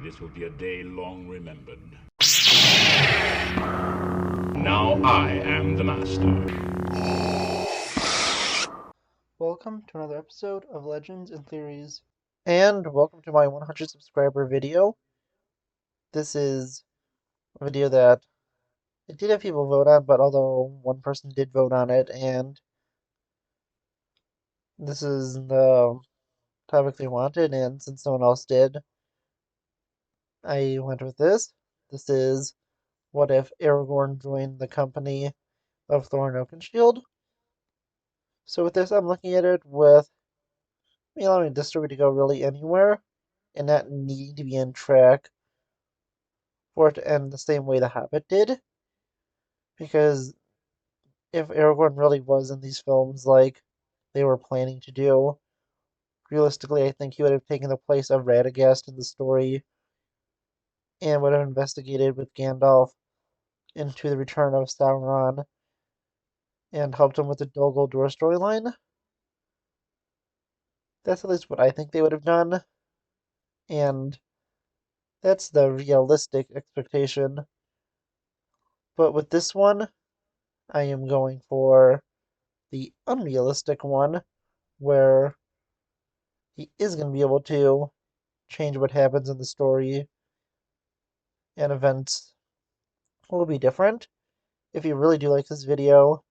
This will be a day long remembered. Now I am the master. Welcome to another episode of Legends and Theories, and welcome to my 100 subscriber video. This is a video that I did have people vote on, but although one person did vote on it, and this is the topic they wanted, and since no one else did, I went with this. This is, what if Aragorn joined the company of Thorin Oakenshield? So with this, I'm looking at it with me allowing the story to go really anywhere, and not needing to be on track for it to end the same way the Hobbit did. Because if Aragorn really was in these films like they were planning to do, realistically, I think he would have taken the place of Radagast in the story and would have investigated with Gandalf into the return of Sauron and helped him with the Dol Guldur storyline. That's at least what I think they would have done, and that's the realistic expectation. But with this one, I am going for the unrealistic one, where he is going to be able to change what happens in the story, and events will be different. If you really do like this video,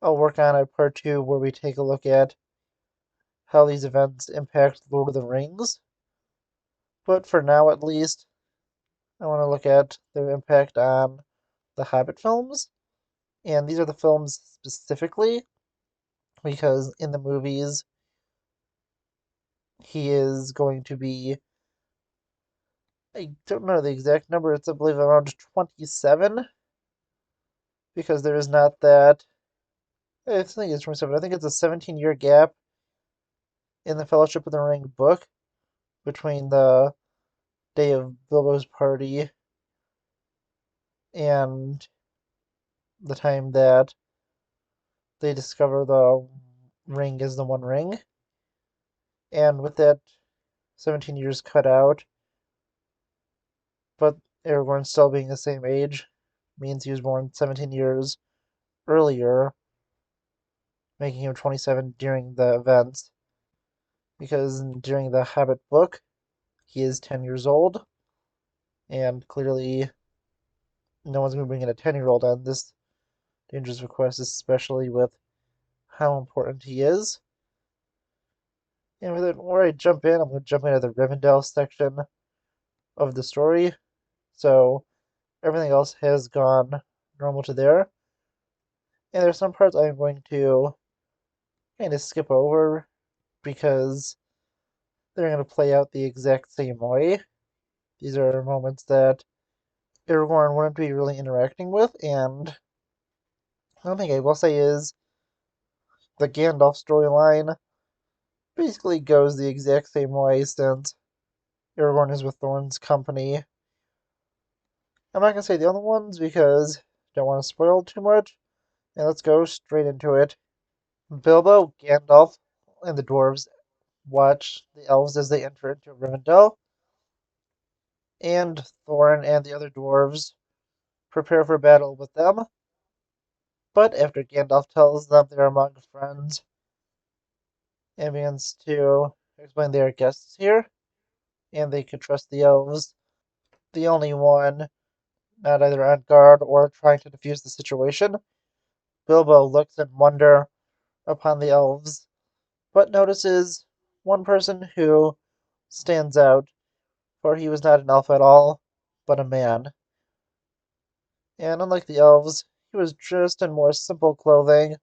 I'll work on a part 2 where we take a look at how these events impact Lord of the Rings. But for now, at least, I want to look at their impact on the Hobbit films. And these are the films specifically because in the movies, he is going to be, I don't know the exact number, it's I believe around 27, because there is not that, I think it's 27, I think it's a 17-year gap in the Fellowship of the Ring book between the day of Bilbo's party and the time that they discover the ring is the One Ring. And with that 17 years cut out, but Aragorn still being the same age, means he was born 17 years earlier, making him 27 during the events. Because during the Hobbit book, he is 10 years old, and clearly no one's going to bring in a 10-year-old on this dangerous request, especially with how important he is. And with it, where I jump in, I'm going to jump into the Rivendell section of the story. So everything else has gone normal to there. And there's some parts I'm going to kind of skip over because they're going to play out the exact same way. These are moments that Aragorn wouldn't be really interacting with, and one thing I will say is the Gandalf storyline basically goes the exact same way since Aragorn is with Thorin's company. I'm not going to say the other ones because I don't want to spoil too much, and let's go straight into it. Bilbo, Gandalf, and the dwarves watch the elves as they enter into Rivendell, and Thorin and the other dwarves prepare for battle with them. But after Gandalf tells them they're among friends and begins to explain they are guests here, and they could trust the elves, the only one not either on guard or trying to defuse the situation, Bilbo looks in wonder upon the elves, but notices one person who stands out, for he was not an elf at all, but a man. And unlike the elves, he was dressed in more simple clothing.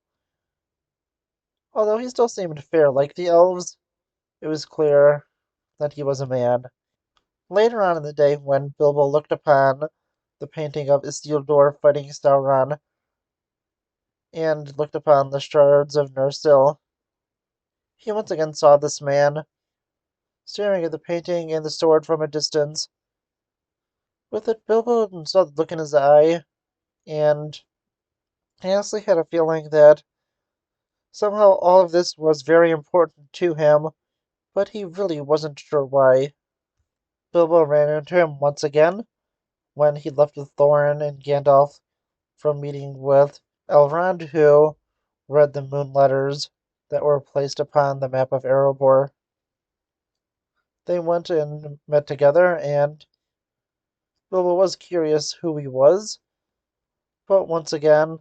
Although he still seemed fair like the elves, it was clear that he was a man. Later on in the day, when Bilbo looked upon the painting of Isildur fighting Sauron, and looked upon the shards of Nersil, he once again saw this man, staring at the painting and the sword from a distance. With it, Bilbo saw the look in his eye, and I honestly had a feeling that somehow all of this was very important to him, but he really wasn't sure why. Bilbo ran into him once again when he left with Thorin and Gandalf from meeting with Elrond, who read the moon letters that were placed upon the map of Erebor. They went and met together, and Bilbo was curious who he was, but once again,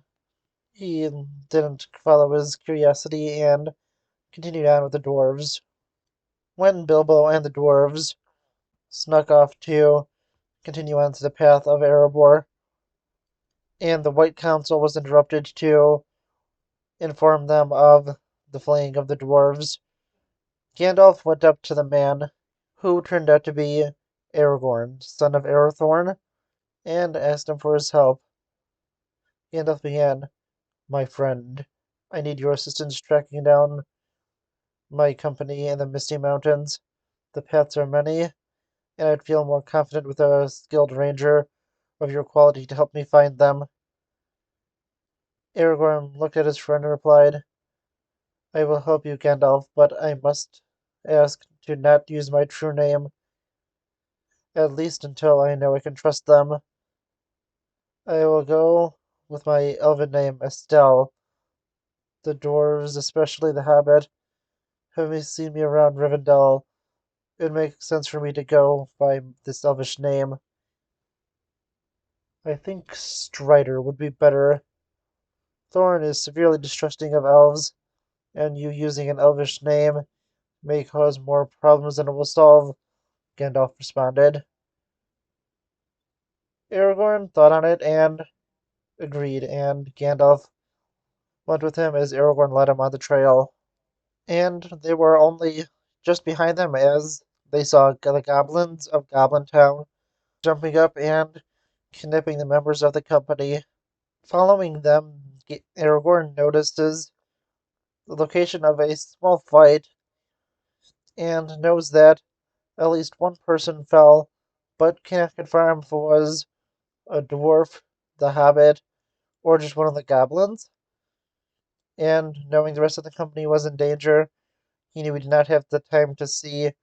he didn't follow his curiosity and continued on with the dwarves. When Bilbo and the dwarves snuck off to continue on to the path of Erebor, and the White Council was interrupted to inform them of the fleeing of the dwarves, Gandalf went up to the man, who turned out to be Aragorn, son of Arathorn, and asked him for his help. Gandalf began, "My friend, I need your assistance tracking down my company in the Misty Mountains. The paths are many, and I'd feel more confident with a skilled ranger of your quality to help me find them." Aragorn looked at his friend and replied, "I will help you, Gandalf, but I must ask to not use my true name, at least until I know I can trust them. I will go with my elven name, Estelle. The dwarves, especially the Hobbit, have seen me around Rivendell. It would make sense for me to go by this elvish name. I think Strider would be better. Thorin is severely distrusting of elves, and you using an elvish name may cause more problems than it will solve," Gandalf responded. Aragorn thought on it and agreed, and Gandalf went with him as Aragorn led him on the trail. And they were only just behind them as they saw the goblins of Goblin Town jumping up and kidnapping the members of the company. Following them, Aragorn notices the location of a small fight and knows that at least one person fell, but can't confirm if it was a dwarf, the hobbit, or just one of the goblins. And knowing the rest of the company was in danger, he knew he did not have the time to see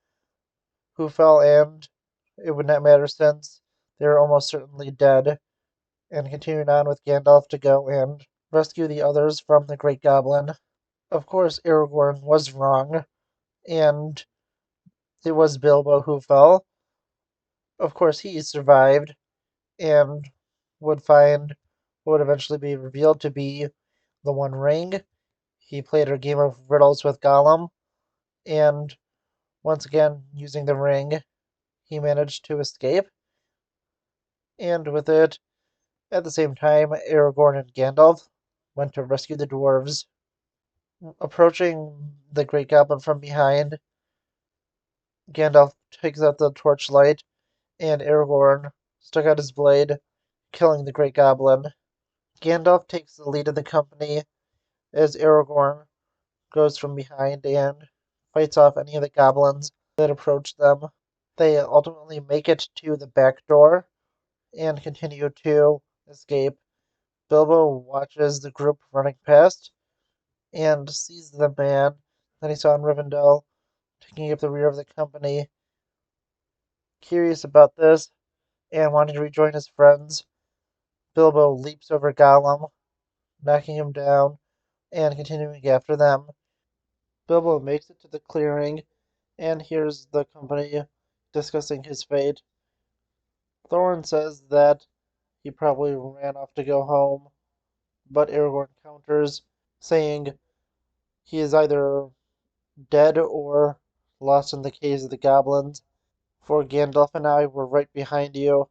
who fell, and it would not matter since they were almost certainly dead, and continued on with Gandalf to go and rescue the others from the Great Goblin. Of course, Aragorn was wrong, and it was Bilbo who fell. Of course, he survived and would find what would eventually be revealed to be the One Ring. He played a game of riddles with Gollum, and once again, using the ring, he managed to escape. And with it, at the same time, Aragorn and Gandalf went to rescue the dwarves. Approaching the Great Goblin from behind, Gandalf takes out the torchlight, and Aragorn stuck out his blade, killing the Great Goblin. Gandalf takes the lead of the company as Aragorn goes from behind and fights off any of the goblins that approach them. They ultimately make it to the back door and continue to escape. Bilbo watches the group running past and sees the man that he saw in Rivendell taking up the rear of the company. Curious about this and wanting to rejoin his friends, Bilbo leaps over Gollum, knocking him down and continuing after them. Bilbo makes it to the clearing and hears the company discussing his fate. Thorin says that he probably ran off to go home, but Aragorn counters, saying he is either dead or lost in the caves of the goblins, for Gandalf and I were right behind you,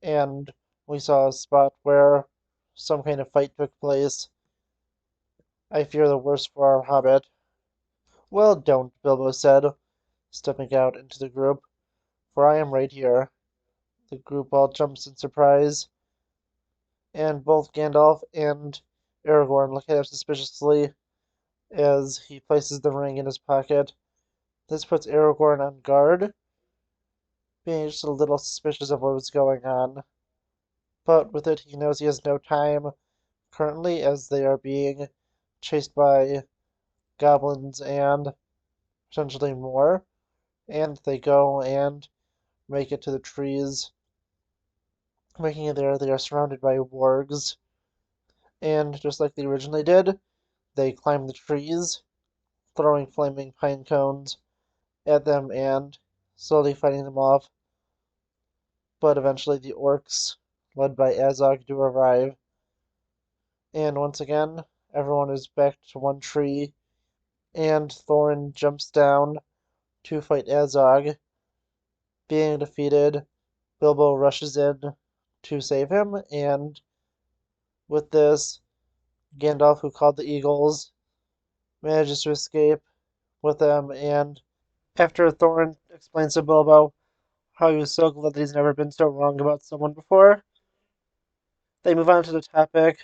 and we saw a spot where some kind of fight took place. I fear the worst for our hobbit." "Well, don't," Bilbo said, stepping out into the group, "for I am right here." The group all jumps in surprise, and both Gandalf and Aragorn look at him suspiciously as he places the ring in his pocket. This puts Aragorn on guard, being just a little suspicious of what was going on. But with it, he knows he has no time currently, as they are being chased by goblins and potentially more. And they go and make it to the trees. Making it there, they are surrounded by wargs, and just like they originally did, they climb the trees, throwing flaming pine cones at them and slowly fighting them off. But eventually the orcs, led by Azog, do arrive, and once again, everyone is back to one tree, and Thorin jumps down to fight Azog. Being defeated, Bilbo rushes in to save him, and with this, Gandalf, who called the Eagles, manages to escape with them, and after Thorin explains to Bilbo how he was so glad that he's never been so wrong about someone before, they move on to the topic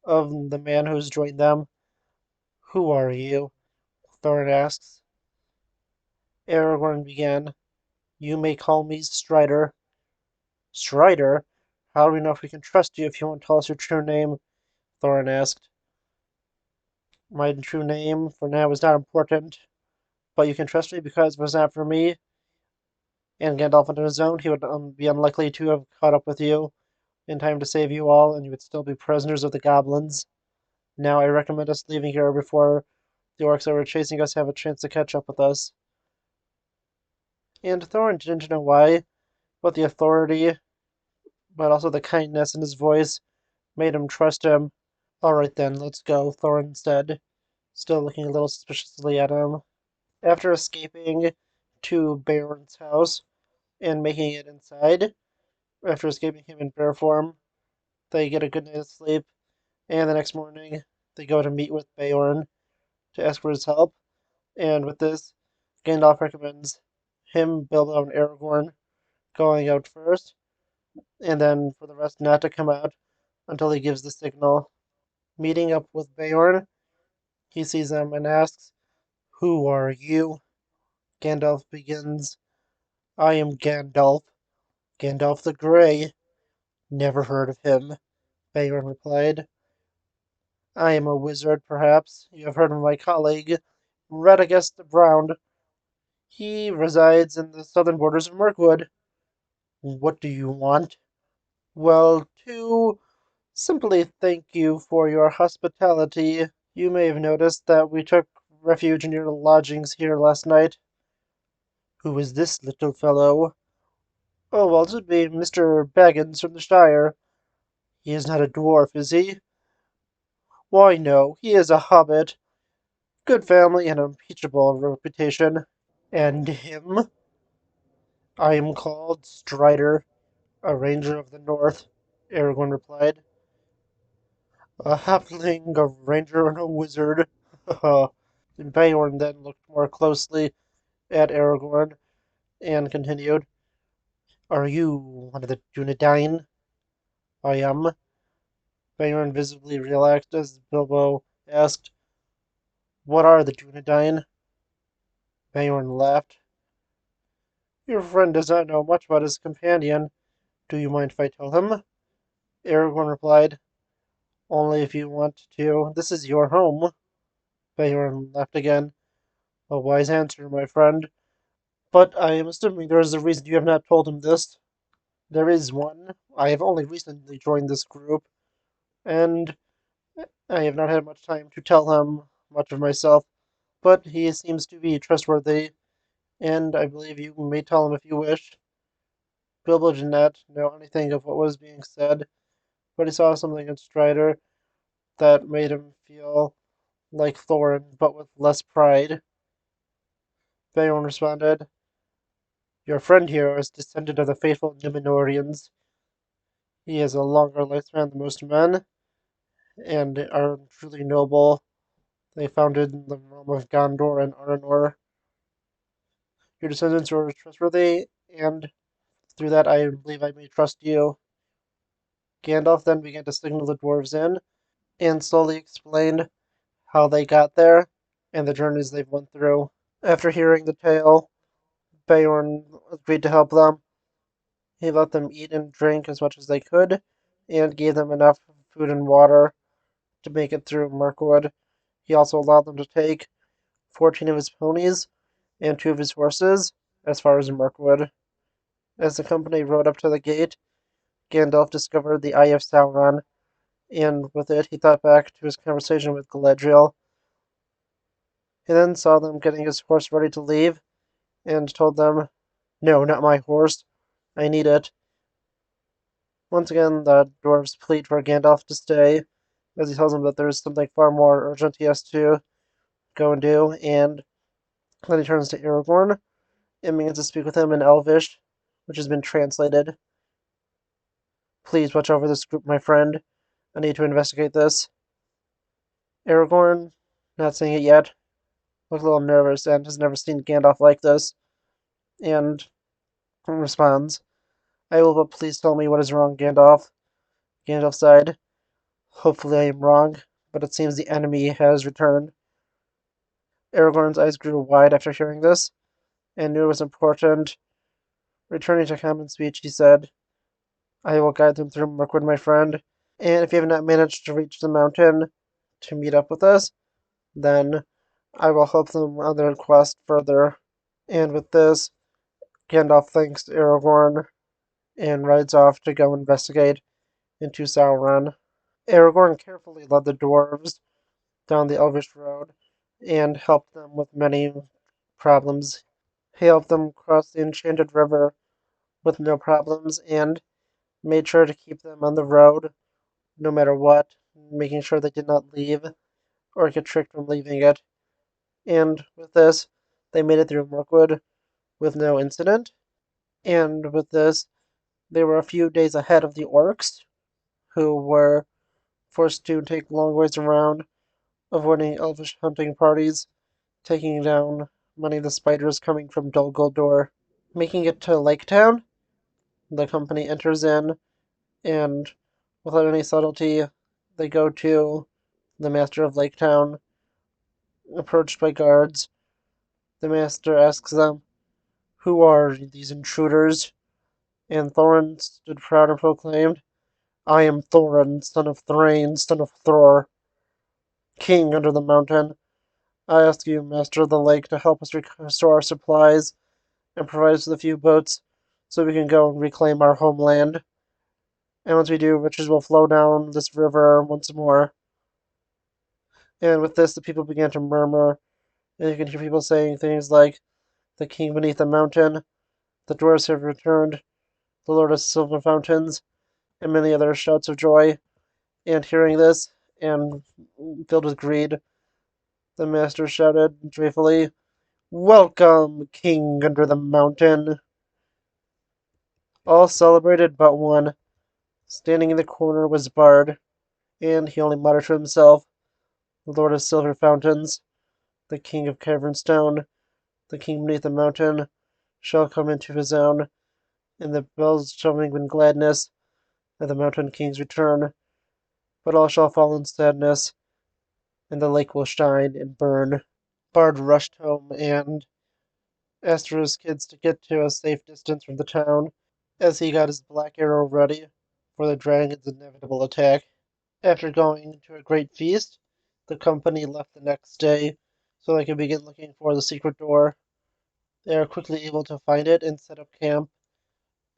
of the man who's joined them. Who are you? Thorin asks. Aragorn began. You may call me Strider. Strider? How do we know if we can trust you if you won't tell us your true name? Thorin asked. My true name, for now, is not important, but you can trust me because if it was not for me and Gandalf on his own, he would be unlikely to have caught up with you in time to save you all, and you would still be prisoners of the goblins. Now I recommend us leaving here before the orcs that were chasing us have a chance to catch up with us. And Thorin didn't know why, but the authority, but also the kindness in his voice, made him trust him. Alright then, let's go, Thorin said, still looking a little suspiciously at him. After escaping to Beorn's house and making it inside, after escaping him in bear form, they get a good night's sleep, and the next morning they go to meet with Beorn to ask for his help, and with this, Gandalf recommends him, Bilbo, and Aragorn going out first, and then for the rest not to come out until he gives the signal. Meeting up with Beorn, he sees him and asks, Who are you? Gandalf begins, I am Gandalf, Gandalf the Grey. Never heard of him, Beorn replied. I am a wizard, perhaps. You have heard of my colleague, Radagast the Brown. He resides in the southern borders of Mirkwood. What do you want? Well, to simply thank you for your hospitality. You may have noticed that we took refuge in your lodgings here last night. Who is this little fellow? Oh, well, it would be Mr. Baggins from the Shire. He is not a dwarf, is he? Why, no, he is a hobbit. Good family and unimpeachable reputation. And him? I am called Strider, a ranger of the north, Aragorn replied. A halfling, a ranger, and a wizard. Beorn then looked more closely at Aragorn and continued, Are you one of the Dunedain? I am. Beorn visibly relaxed as Bilbo asked, What are the Dunedain? Beorn laughed. Your friend does not know much about his companion. Do you mind if I tell him? Aragorn replied, Only if you want to. This is your home. Beorn laughed again. A wise answer, my friend. But I am assuming there is a reason you have not told him this. There is one. I have only recently joined this group, and I have not had much time to tell him much of myself, but he seems to be trustworthy, and I believe you may tell him if you wish. Bilbo did not know anything of what was being said, but he saw something in Strider that made him feel like Thorin, but with less pride. Beorn responded, Your friend here is descended of the faithful Numenorians. He has a longer lifespan than most men, and are truly noble. They founded the realm of Gondor and Arnor. Your descendants are trustworthy, and through that I believe I may trust you. Gandalf then began to signal the dwarves in, and slowly explained how they got there, and the journeys they've went through. After hearing the tale, Beorn agreed to help them. He let them eat and drink as much as they could, and gave them enough food and water to make it through Mirkwood. He also allowed them to take 14 of his ponies and 2 of his horses as far as Mirkwood. As the company rode up to the gate, Gandalf discovered the Eye of Sauron, and with it he thought back to his conversation with Galadriel. He then saw them getting his horse ready to leave, and told them, "No, not my horse. I need it." Once again, the dwarves plead for Gandalf to stay, as he tells them that there's something far more urgent he has to go and do, and then he turns to Aragorn and begins to speak with him in Elvish, which has been translated. "Please watch over this group, my friend. I need to investigate this." Aragorn, not seeing it yet, looks a little nervous and has never seen Gandalf like this, and responds, "I will, but please tell me what is wrong, Gandalf." Gandalf sighed, "Hopefully I am wrong, but it seems the enemy has returned." Aragorn's eyes grew wide after hearing this, and knew it was important. Returning to common speech, he said, "I will guide them through Mirkwood, my friend, and if you have not managed to reach the mountain to meet up with us, then I will help them on their quest further." And with this, Gandalf thanks Aragorn and rides off to go investigate into Sauron. Aragorn carefully led the dwarves down the Elvish road and helped them with many problems. He helped them cross the enchanted river with no problems and made sure to keep them on the road no matter what, making sure they did not leave or get tricked from leaving it. And with this, they made it through Mirkwood with no incident. And with this, they were a few days ahead of the orcs, who were forced to take long ways around, avoiding elvish hunting parties, taking down many of the spiders coming from Dol Guldur. Making it to Lake Town, the company enters in, and without any subtlety, they go to the master of Lake Town. Approached by guards, the master asks them, "Who are these intruders?" And Thorin stood proud and proclaimed, "I am Thorin, son of Thrain, son of Thror, king under the mountain. I ask you, master of the lake, to help us restore our supplies and provide us with a few boats so we can go and reclaim our homeland. And once we do, riches will flow down this river once more." And with this, the people began to murmur, and you can hear people saying things like, "The king beneath the mountain," "The dwarves have returned," "The Lord of Silver Fountains," and many other shouts of joy. And hearing this, and filled with greed, the master shouted joyfully, "Welcome, king under the mountain!" All celebrated but one. Standing in the corner was Bard, and he only muttered to himself, "The Lord of Silver Fountains, the king of Cavernstone, the king beneath the mountain, shall come into his own, and the bells shall ring with gladness at the mountain king's return. But all shall fall in sadness, and the lake will shine and burn." Bard rushed home and asked for his kids to get to a safe distance from the town, as he got his black arrow ready for the dragon's inevitable attack. After going to a great feast, the company left the next day so they could begin looking for the secret door. They are quickly able to find it and set up camp.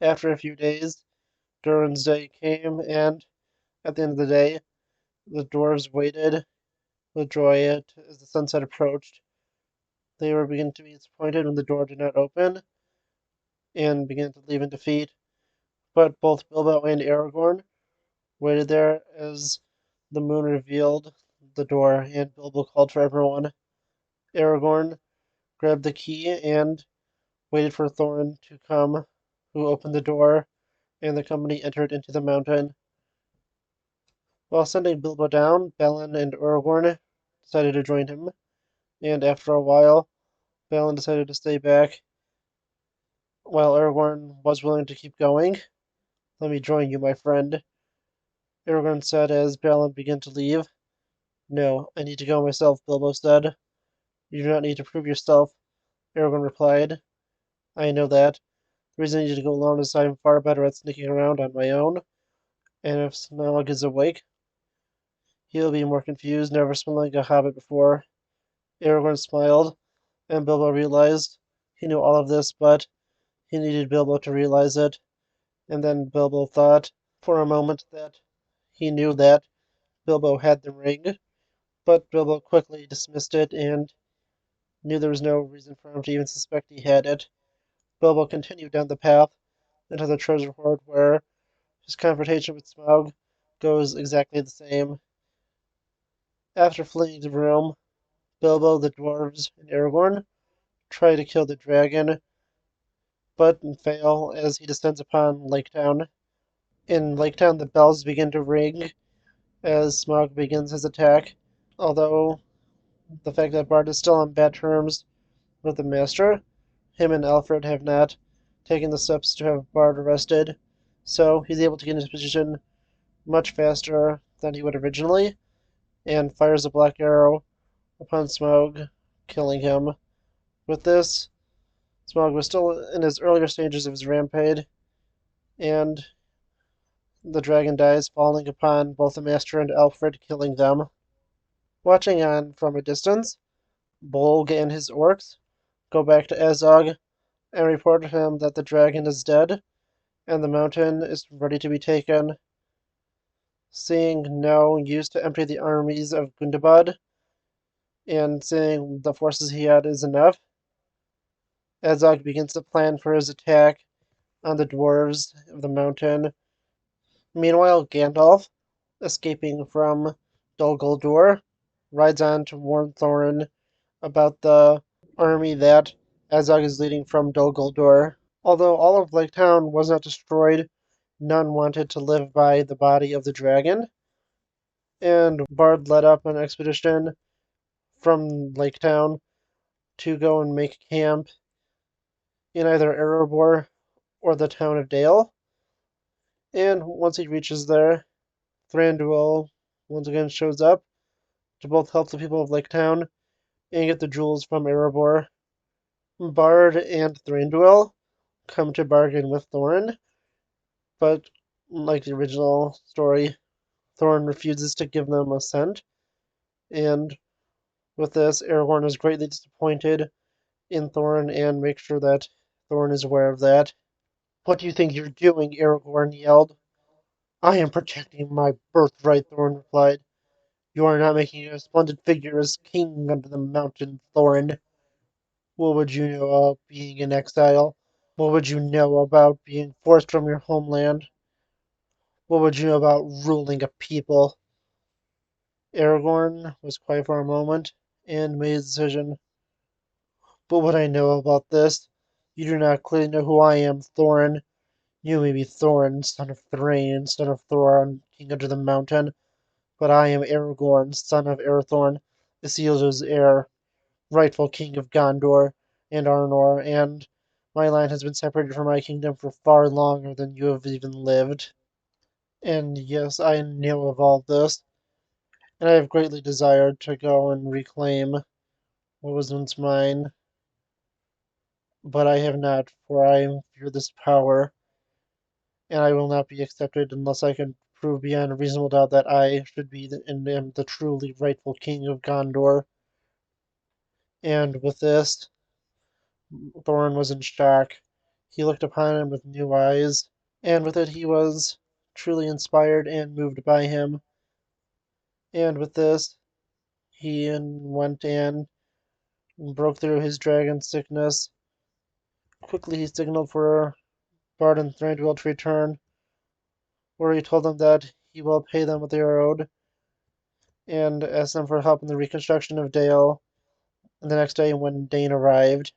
After a few days, Durin's day came, and at the end of the day, the dwarves waited with joy as the sunset approached. They were beginning to be disappointed when the door did not open, and began to leave in defeat. But both Bilbo and Aragorn waited there as the moon revealed the door, and Bilbo called for everyone. Aragorn grabbed the key and waited for Thorin to come, who opened the door, and the company entered into the mountain. While sending Bilbo down, Balin and Aragorn decided to join him, and after a while, Balin decided to stay back, while Aragorn was willing to keep going. "Let me join you, my friend," Aragorn said as Balin began to leave. "No, I need to go myself," Bilbo said. "You do not need to prove yourself," Aragorn replied. "I know that. The reason I need to go alone is I am far better at sneaking around on my own, and if Smaug is awake, he will be more confused, never smelling a hobbit before." Aragorn smiled, and Bilbo realized he knew all of this, but He needed Bilbo to realize it, and then Bilbo thought for a moment that he knew that Bilbo had the ring, but Bilbo quickly dismissed it and knew there was no reason for him to even suspect he had it. Bilbo continued down the path into the treasure hoard where his confrontation with Smaug goes exactly the same. After fleeing the room, Bilbo, the dwarves, and Aragorn try to kill the dragon, but fail as he descends upon Lake Town. In Lake Town, the bells begin to ring as Smaug begins his attack, although the fact that Bard is still on bad terms with the Master, him and Alfred have not taken the steps to have Bard arrested, so he's able to get into position much faster than he would originally, and fires a black arrow upon Smaug, killing him. With this, Smaug was still in his earlier stages of his rampage, and the dragon dies, falling upon both the Master and Alfred, killing them. Watching on from a distance, Bolg and his orcs go back to Azog and report to him that the dragon is dead and the mountain is ready to be taken. Seeing no use to empty the armies of Gundabad, and seeing the forces he had is enough, Azog begins to plan for his attack on the dwarves of the mountain. Meanwhile, Gandalf, escaping from Dol Guldur, rides on to warn Thorin about the army that Azog is leading from Dol Guldur. Although all of Lake Town was not destroyed, none wanted to live by the body of the dragon, and Bard led up an expedition from Lake Town to go and make camp in either Erebor or the town of Dale. And once he reaches there, Thranduil once again shows up to both help the people of Lake Town and get the jewels from Erebor. Bard and Thranduil come to bargain with Thorin, but like the original story, Thorin refuses to give them a cent, and with this, Aragorn is greatly disappointed in Thorin and makes sure that Thorin is aware of that. "What do you think you're doing?" Aragorn yelled. "I am protecting my birthright," Thorin replied. "You are not making a splendid figure as king under the mountain, Thorin. What would you know about being in exile? What would you know about being forced from your homeland? What would you know about ruling a people?" Aragorn was quiet for a moment and made his decision. "But what I know about this, you do not clearly know who I am, Thorin. You may be Thorin, son of Thrain, son of Thorin, king under the mountain, but I am Aragorn, son of Arathorn, Isildur's heir, rightful king of Gondor and Arnor, and my line has been separated from my kingdom for far longer than you have even lived. And yes, I know of all this, and I have greatly desired to go and reclaim what was once mine, but I have not, for I fear this power, and I will not be accepted unless I can prove beyond a reasonable doubt that I should be and am the truly rightful king of Gondor." And with this, Thorin was in shock. He looked upon him with new eyes, and with it he was truly inspired and moved by him. And with this, he went and broke through his dragon sickness. Quickly he signaled for Bard and Thranduil to return, where he told them that he will pay them what they are owed, and asked them for help in the reconstruction of Dale. And the next day, when Dane arrived,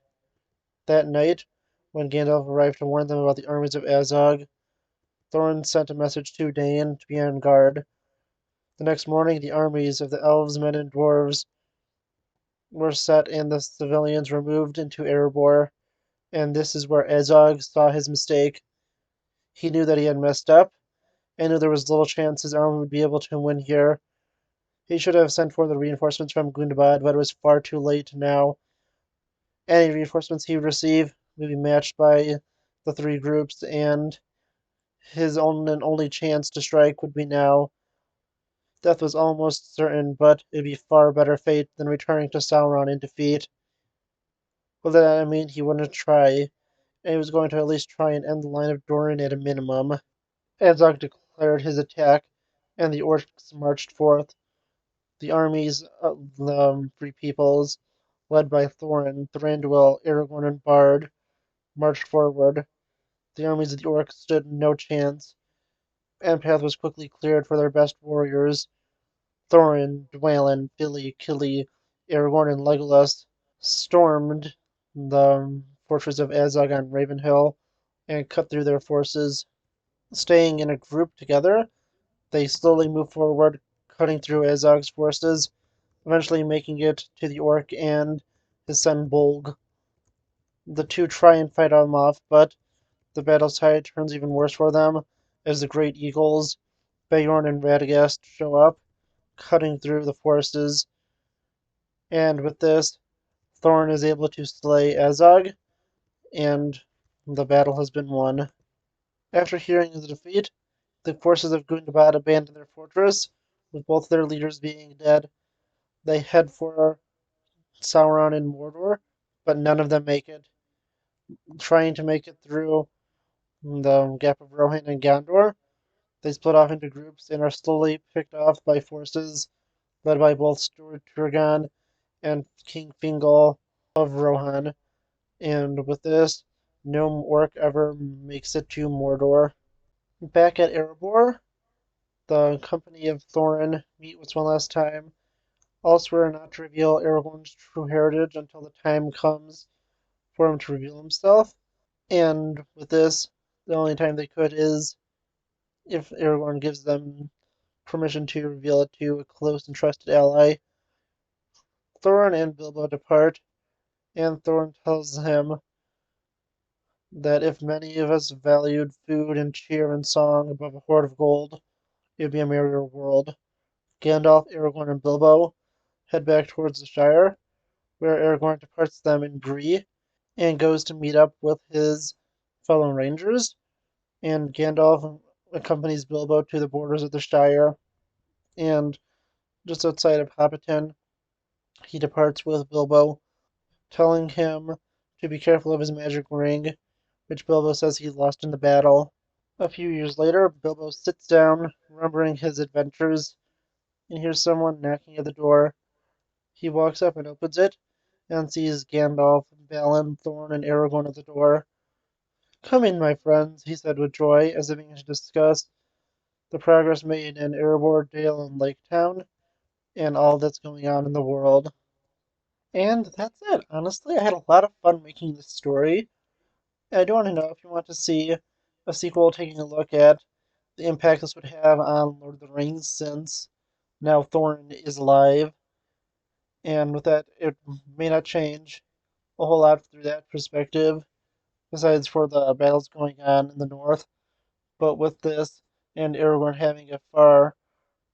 that night, when Gandalf arrived to warn them about the armies of Azog, Thorin sent a message to Dane to be on guard. The next morning, the armies of the elves, men, and dwarves were set, and the civilians were moved into Erebor. And this is where Azog saw his mistake. He knew that he had messed up, and knew there was little chance his army would be able to win here. He should have sent for the reinforcements from Gundabad, but it was far too late now. Any reinforcements he would receive would be matched by the three groups, and his own and only chance to strike would be now. Death was almost certain, but it'd be far better fate than returning to Sauron in defeat. But that didn't mean he wouldn't try, and he was going to at least try and end the line of Thorin at a minimum. Azog declared his attack, and the orcs marched forth. The armies of the Free Peoples, led by Thorin, Thranduil, Aragorn, and Bard, marched forward. The armies of the orcs stood no chance, and path was quickly cleared for their best warriors. Thorin, Dwalin, Fili, Kili, Aragorn, and Legolas stormed the fortress of Azog on Ravenhill and cut through their forces. Staying in a group together, they slowly moved forward, cutting through Azog's forces, eventually making it to the orc and his son Bolg. The two try and fight them off, but the battle tide turns even worse for them as the Great Eagles, Beorn and Radagast, show up, cutting through the forces. And with this, Thorin is able to slay Azog, and the battle has been won. After hearing of the defeat, the forces of Gundabad abandon their fortress, with both their leaders being dead. They head for Sauron and Mordor, but none of them make it. Trying to make it through the Gap of Rohan and Gondor, they split off into groups and are slowly picked off by forces led by both Steward Turgon and King Fingal of Rohan. And with this, no orc ever makes it to Mordor. Back at Erebor, the company of Thorin meet once one last time. All swear not to reveal Aragorn's true heritage until the time comes for him to reveal himself. And with this, the only time they could is if Aragorn gives them permission to reveal it to a close and trusted ally. Thorin and Bilbo depart, and Thorin tells him that if many of us valued food and cheer and song above a hoard of gold, it would be a merrier world. Gandalf, Aragorn, and Bilbo head back towards the Shire, where Aragorn departs them in Bree and goes to meet up with his fellow rangers, and Gandalf accompanies Bilbo to the borders of the Shire, and just outside of Hobbiton, he departs with Bilbo, telling him to be careful of his magic ring, which Bilbo says he lost in the battle. A few years later, Bilbo sits down, remembering his adventures, and hears someone knocking at the door. He walks up and opens it, and sees Gandalf, Balin, Thorin, and Aragorn at the door. "Come in, my friends," he said with joy, as they began to discuss the progress made in Erebor, Dale, and Lake Town, and all that's going on in the world. And that's it. Honestly, I had a lot of fun making this story. And I do want to know if you want to see a sequel taking a look at the impact this would have on Lord of the Rings, since now Thorin is alive. And with that, it may not change a whole lot through that perspective, besides for the battles going on in the north. But with this, and Aragorn having a far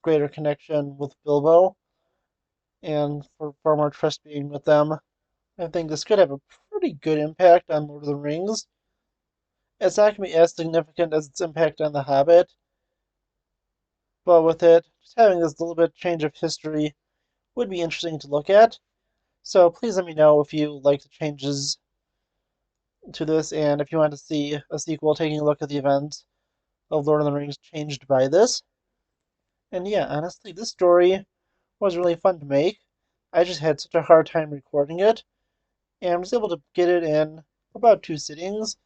greater connection with Bilbo, and for far more trust being with them, I think this could have a pretty good impact on Lord of the Rings. It's not going to be as significant as its impact on The Hobbit, but with it, just having this little bit change of history would be interesting to look at. So please let me know if you like the changes to this, and if you want to see a sequel taking a look at the events of Lord of the Rings changed by this. And yeah, honestly, this story was really fun to make. I just had such a hard time recording it, and I was able to get it in about 2 sittings.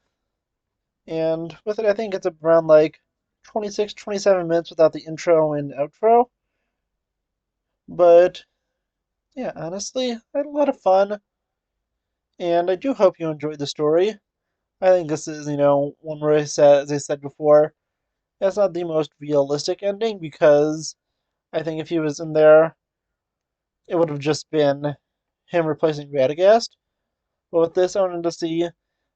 And with it, I think it's around like 26, 27 minutes without the intro and outro. But yeah, honestly, I had a lot of fun, and I do hope you enjoyed the story. I think this is, one where as I said before, that's not the most realistic ending, because I think if he was in there, it would have just been him replacing Radagast. But with this, I wanted to see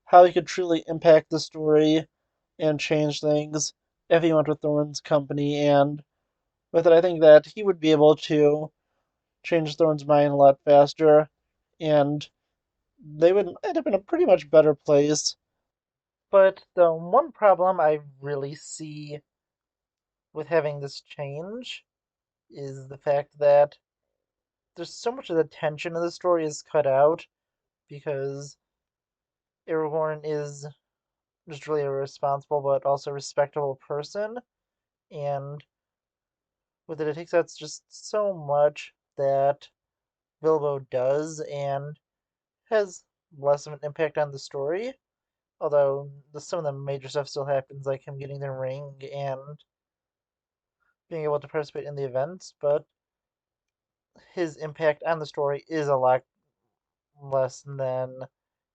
how he could truly impact the story and change things if he went with Thorin's company. And with it, I think that he would be able to change Thorin's mind a lot faster, and they would end up in a pretty much better place. But the one problem I really see with having this change is the fact that there's so much of the tension of the story is cut out, because Aragorn is just really a responsible but also respectable person. And with it, it takes out just so much that Bilbo does and has less of an impact on the story. Although some of the major stuff still happens, like him getting the ring and being able to participate in the events, but his impact on the story is a lot less than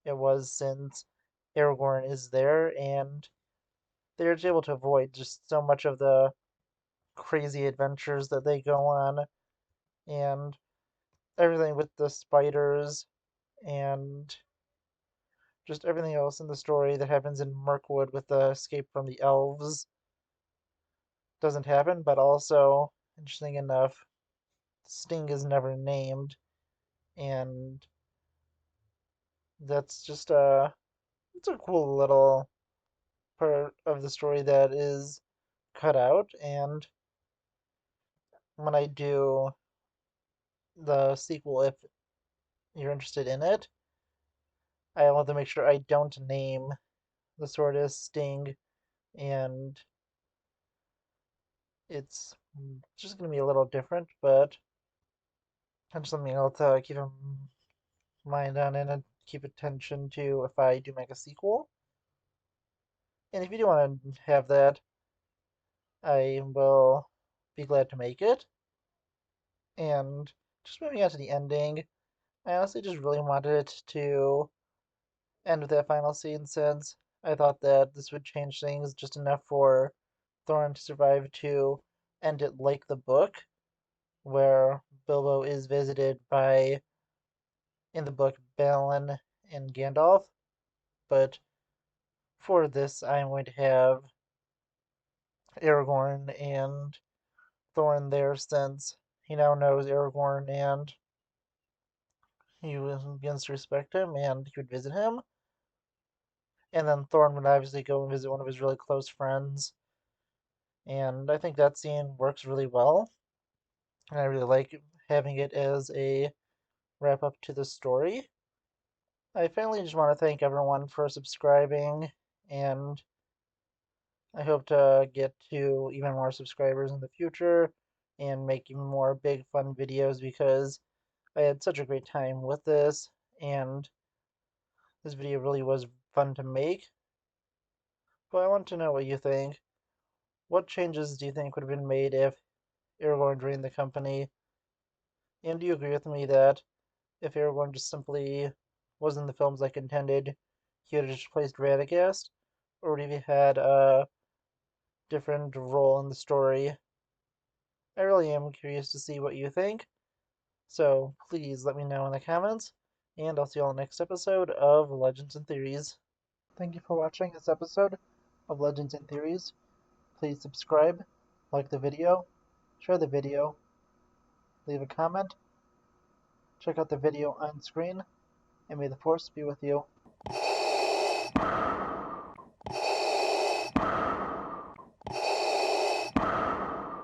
it was since Aragorn is there, and they're able to avoid just so much of the crazy adventures that they go on, and everything with the spiders, and just everything else in the story that happens in Mirkwood with the escape from the elves doesn't happen, but also, interesting enough, Sting is never named, and that's just it's a cool little part of the story that is cut out. And when I do the sequel, if you're interested in it, I want to make sure I don't name the sword as Sting, and it's just going to be a little different, but that's something I'll keep in mind on and keep attention to if I do make a sequel. And if you do want to have that, I will be glad to make it. And just moving on to the ending, I honestly just really wanted it to end with that final scene since I thought that this would change things just enough for Thorin to survive to end it like the book, where Bilbo is visited by, in the book, Balin and Gandalf. But for this, I'm going to have Aragorn and Thorin there since he now knows Aragorn and he begins to respect him and he would visit him. And then Thorin would obviously go and visit one of his really close friends. And I think that scene works really well. And I really like having it as a wrap up to the story. I finally just want to thank everyone for subscribing, and I hope to get to even more subscribers in the future and make even more big fun videos because I had such a great time with this, and this video really was fun to make. But I want to know what you think. What changes do you think would have been made if Aragorn joined the company? And do you agree with me that if Aragorn just simply was in the films like intended, he would have just replaced Radagast? Or would he have had a different role in the story? I really am curious to see what you think. So please let me know in the comments, and I'll see you all next episode of Legends and Theories. Thank you for watching this episode of Legends and Theories. Please subscribe, like the video, share the video, leave a comment, check out the video on screen, and may the Force be with you.